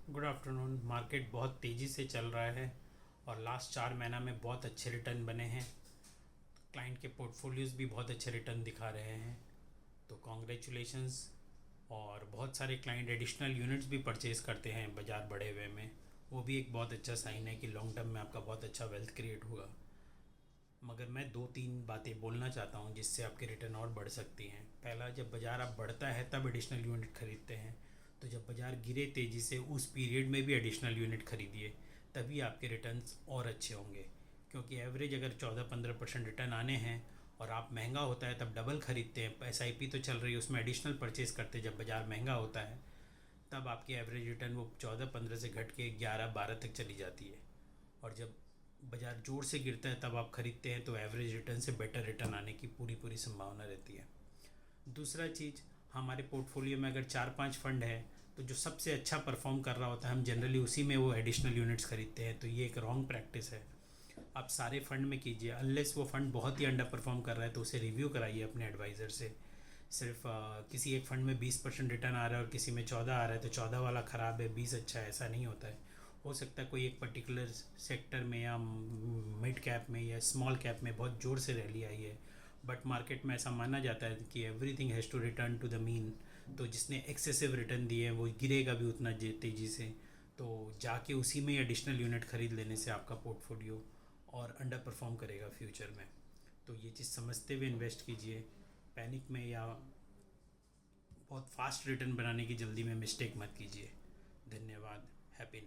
Good afternoon. Market बहुत तेज़ी से चल रहा है और लास्ट 4 महीना में बहुत अच्छे रिटर्न बने हैं। क्लाइंट के पोर्टफोलियोज़ भी बहुत अच्छे रिटर्न दिखा रहे हैं, तो कॉन्ग्रेचुलेशंस। और बहुत सारे क्लाइंट एडिशनल यूनिट्स भी परचेज़ करते हैं बाज़ार बढ़े हुए में। वो भी एक बहुत अच्छा साइन है कि लॉन्ग टर्म में आपका बहुत अच्छा वेल्थ क्रिएट होगा। मगर मैं 2-3 बातें बोलना चाहता हूँ जिससे आपके रिटर्न और बढ़ सकती हैं। पहला, जब बाज़ार आप बढ़ता है तब एडिशनल यूनिट खरीदते हैं, तो जब बाज़ार गिरे तेज़ी से उस पीरियड में भी एडिशनल यूनिट खरीदिए, तभी आपके रिटर्न्स और अच्छे होंगे। क्योंकि एवरेज अगर 14-15% रिटर्न आने हैं और आप महंगा होता है तब डबल खरीदते हैं, SIP तो चल रही है उसमें एडिशनल परचेज़ करते हैं, जब बाज़ार महंगा होता है तब आपकी एवरेज रिटर्न वो 14-15 से घट के 11-12 तक चली जाती है। और जब बाज़ार ज़ोर से गिरता है तब आप ख़रीदते हैं तो एवरेज रिटर्न से बेटर रिटर्न आने की पूरी पूरी संभावना रहती है। दूसरा चीज़, हमारे पोर्टफोलियो में अगर 4-5 फंड है तो जो सबसे अच्छा परफॉर्म कर रहा होता है हम जनरली उसी में वो एडिशनल यूनिट्स खरीदते हैं, तो ये एक रॉन्ग प्रैक्टिस है। आप सारे फंड में कीजिए, अनलेस वो फंड बहुत ही अंडर परफॉर्म कर रहा है तो उसे रिव्यू कराइए अपने एडवाइज़र से। सिर्फ किसी एक फ़ंड में 20% रिटर्न आ रहा है और किसी में 14 आ रहा है तो 14 वाला ख़राब है, 20 अच्छा है, ऐसा नहीं होता है। हो सकता है कोई एक पर्टिकुलर सेक्टर में या मिड कैप में या स्मॉल कैप में बहुत ज़ोर से रैली आई है, बट मार्केट में ऐसा माना जाता है कि everything has to return to the mean. तो जिसने एक्सेसिव रिटर्न दिए हैं वो गिरेगा भी उतना तेज़ी से। तो जाके उसी में एडिशनल यूनिट ख़रीद लेने से आपका पोर्टफोलियो और अंडर परफॉर्म करेगा फ्यूचर में। तो ये चीज़ समझते हुए इन्वेस्ट कीजिए। पैनिक में या बहुत फास्ट रिटर्न बनाने की जल्दी में मिस्टेक मत कीजिए। धन्यवाद। हैप्पी